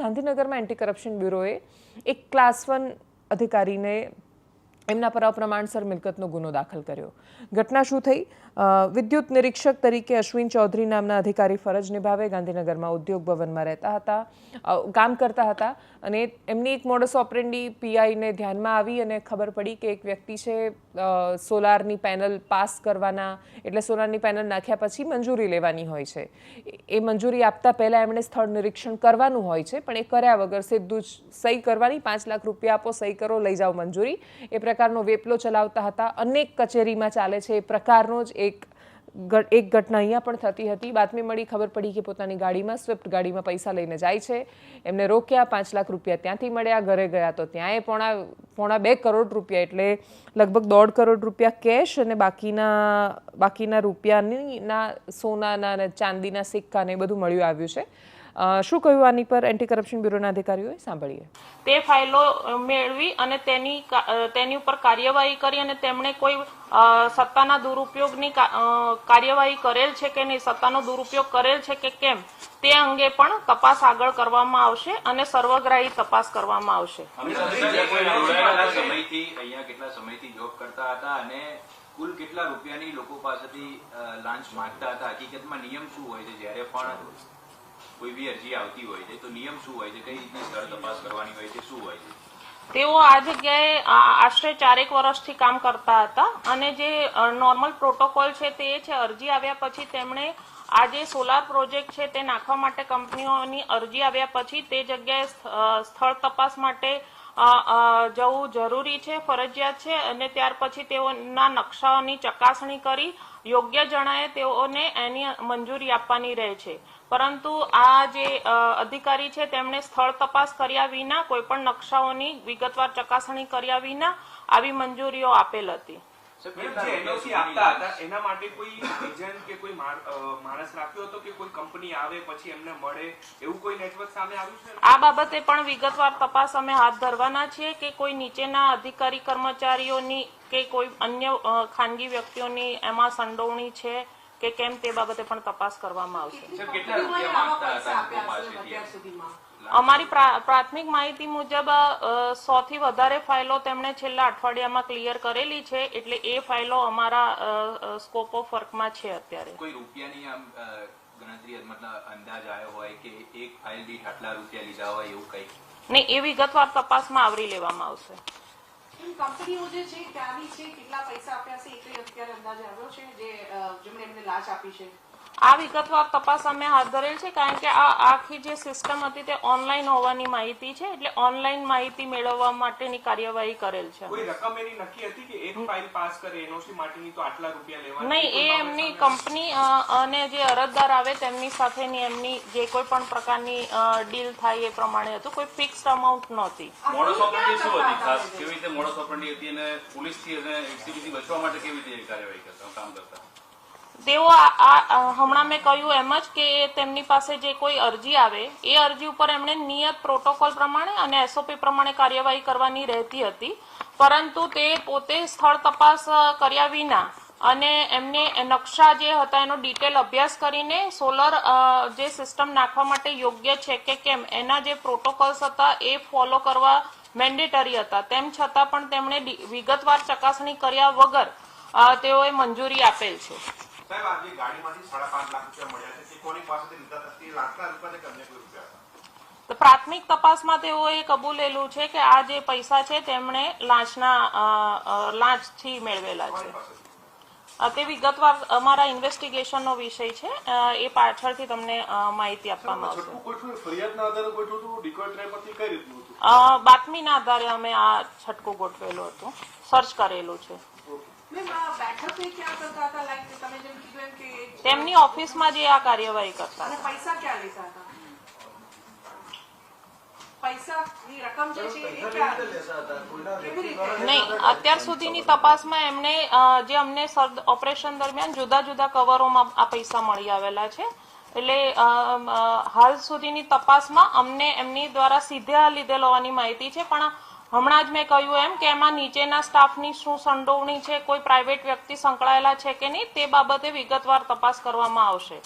ગાંધીનગરમાં anti corruption બ્યુરોએ એક class 1 અધિકારીને એમના પર અપ્રમાણસર મિલકતનો ગુનો દાખલ કર્યો. ઘટના શું થઈ? વિદ્યુત નિરીક્ષક તરીકે અશ્વિન ચૌધરી નામના અધિકારી ફરજ નિભાવે ગાંધીનગરમાં ઉદ્યોગ ભવનમાં રહેતા હતા, કામ કરતા હતા અને એમની એક મોડસ ઓપરેન્ડી પીઆઈને ધ્યાનમાં આવી અને ખબર પડી કે એક વ્યક્તિ છે સોલારની પેનલ પાસ કરવાના, એટલે સોલારની પેનલ નાખ્યા પછી મંજૂરી લેવાની હોય છે. એ મંજૂરી આપતા પહેલાં એમણે સ્થળ નિરીક્ષણ કરવાનું હોય છે, પણ એ કર્યા વગર સીધું જ સહી કરવાની, 5 લાખ રૂપિયા આપો, સહી કરો, લઈ જાઓ મંજૂરી, એ પ્રકારનો વેપલો ચલાવતા હતા. અનેક કચેરીમાં ચાલે છે એ પ્રકારનો જ એક ઘટના અહીંયા પણ થતી હતી. બાતમી મળી, ખબર પડી કે પોતાની ગાડીમાં, સ્વિફ્ટ ગાડીમાં પૈસા લઈને જાય છે. એમને રોક્યા, 5 લાખ રૂપિયા ત્યાંથી મળ્યા. ઘરે ગયા તો ત્યાં પોણા 2 કરોડ રૂપિયા, એટલે લગભગ 1.5 કરોડ રૂપિયા કેશ અને બાકીના રૂપિયાના સોનાના અને ચાંદીના સિક્કા ને એ બધું મળ્યું આવ્યું છે. શું કહ્યું આની પર એન્ટી કરપ્શન બ્યુરોના અધિકારીઓએ? સાંભળીએ. તે ફાઇલો મેળવી અને તેની ઉપર કાર્યવાહી કરી અને તેમણે કોઈ સત્તાના દુરુપયોગની કાર્યવાહી કરેલ છે કે નહીં, સત્તાનો દુરુપયોગ કરેલ છે કે કેમ, તે અંગે પણ તપાસ આગળ કરવામાં આવશે અને સર્વગ્રાહી તપાસ કરવામાં આવશે. કેટલા સમયથી જોબ કરતા હતા અને કુલ કેટલા રૂપિયાની લોકો પાસેથી લાંચ માંગતા હતા? હકીકતમાં નિયમ શું હોય છે જ્યારે પણ કોઈ બી અરજી આવતી હોય છે તો નિયમ શું હોય છે, કઈ રીતની સ્થળ તપાસ કરવાની હોય છે, શું હોય છે? તેઓ આ જગ્યાએ આશરે 4 વર્ષથી કામ કરતા હતા અને જે નોર્મલ પ્રોટોકોલ છે તે છે, અરજી આવ્યા પછી તેમણે આ જે સોલાર પ્રોજેક્ટ છે તે નાખવા માટે કંપનીઓની અરજી આવ્યા પછી તે જગ્યાએ સ્થળ તપાસ માટે જવું જરૂરી છે, ફરજિયાત છે અને ત્યાર પછી તેઓના નકશાઓની ચકાસણી કરી યોગ્ય જણાય તેઓને એની મંજૂરી આપવાની રહે છે. પરંતુ આ જે અધિકારી છે તેમણે સ્થળ તપાસ કર્યા વિના, કોઈ પણ નકશાઓની વિગતવાર ચકાસણી કર્યા વિના આવી મંજૂરીઓ આપેલ હતી. એના માટે કોઈ એજન્ટ કે કોઈ માણસ રાખ્યો હતો કે કોઈ કંપની આવે પછી એમને મળે, એવું કોઈ નેટવર્ક સામે આવ્યું છે? આ બાબતે પણ વિગતવાર તપાસ અમે હાથ ધરવાના છીએ કે કોઈ નીચેના અધિકારી કર્મચારીઓની કે કોઈ અન્ય ખાનગી વ્યક્તિઓની એમાં સંડોવણી છે કે કેમ, તે બાબતે પણ તપાસ કરવામાં આવશે. અમારી પ્રાથમિક માહિતી મુજબ 100 થી વધારે ફાઇલો તેમણે છેલ્લા અઠવાડિયામાં ક્લિયર કરેલી છે, એટલે એ ફાઇલો અમારા સ્કોપ ઓફ વર્કમાં છે અત્યારે. કોઈ રૂપિયાની આમ ગણતરી મતલબ અંદાજ આવ્યો હોય કે એક ફાઇલ દીઠ આટલા રૂપિયા લીધા હોય એવું કઈ નહીં? એ વિગતવાર તપાસમાં આવરી લેવામાં આવશે. કંપનીઓ જે છે ત્યાંની છે, કેટલા પૈસા આપ્યા છે એ અત્યારે અંદાજ આવ્યો છે જેમણે એમને લાંચ આપી છે? આ વિગતવાર તપાસ અમે હાથ ધરેલ છે, કારણ કે આ આખી જે સિસ્ટમ હતી તે ઓનલાઈન હોવાની માહિતી છે, એટલે ઓનલાઈન માહિતી મેળવવા માટેની કાર્યવાહી કરેલ છે. કોઈ રકમ એની નક્કી હતી કે એક ફાઇલ પાસ કરે એનઓસી માટેની તો આટલા રૂપિયા લેવાના? નહીં, એ એમની કંપની અને જે અરજદાર આવે તેમની સાથેની એમની જે કોઈ પણ પ્રકારની ડીલ થાય એ પ્રમાણે હતું, કોઈ ફિક્સ્ડ અમાઉન્ટ નહોતી. મોડસ ઓપરેન્ડી શું હતી ખાસ, કેવી રીતે મોડસ ઓપરેન્ડી હતી અને પોલીસથી અને એસીબીથી બચવા માટે કેવી રીતે કાર્યવાહી કરતા, કામ કરતા? તેઓ હમણાં મેં કહ્યું એમ જ કે તેમની પાસે જે કોઈ અરજી આવે એ અરજી ઉપર એમણે નિયત પ્રોટોકોલ પ્રમાણે અને એસઓપી પ્રમાણે કાર્યવાહી કરવાની રહેતી હતી, પરંતુ તે પોતે સ્થળ તપાસ કર્યા વિના અને એમને નકશા જે હતા એનો ડિટેલ અભ્યાસ કરીને સોલર જે સિસ્ટમ નાખવા માટે યોગ્ય છે કે કેમ એના જે પ્રોટોકોલ્સ હતા એ ફોલો કરવા મેન્ડેટરી હતા, તેમ છતાં પણ તેમણે વિગતવાર ચકાસણી કર્યા વગર તેઓએ મંજૂરી આપેલ છે. સાહેબ, આજે ગાડીમાંથી 5.5 લાખ રૂપિયા મળ્યા છે, કોની પાસેથી લીધા હતા? તે લાખના રૂપિયા કે અન્ય કોઈ રૂપિયા હતા? તો પ્રાથમિક તપાસમાં તેઓએ કબૂલેલું છે કે આ જે પૈસા છે તેમણે લાંચથી મેળવેલા છે. તે વિગતવાર અમારા ઇન્વેસ્ટિગેશનનો વિષય છે, એ પાછળથી તમને માહિતી આપવામાં આવશે. બાતમીના આધારે અમે આ છટકું ગોઠવેલું હતું, સર્ચ કરેલું છે. તેમની ઓફિસમાં જે આ કાર્યવાહી કરતા. પૈસા ક્યાં લેતા હતા? પૈસાની રકમ જે છે નહીં, અત્યાર સુધીની તપાસમાં એમને જે અમને ઓપરેશન દરમિયાન જુદા જુદા કવરોમાં આ પૈસા મળી આવેલા છે, એટલે હાલ સુધીની તપાસમાં અમને એમની દ્વારા સીધા લીધેલ હોવાની માહિતી છે, પણ હમણાં જ મેં કહ્યું એમ કે એમાં નીચેના સ્ટાફની શું સંડોવણી છે, કોઈ પ્રાઇવેટ વ્યક્તિ સંકળાયેલા છે કે નહીં, તે બાબતે વિગતવાર તપાસ કરવામાં આવશે.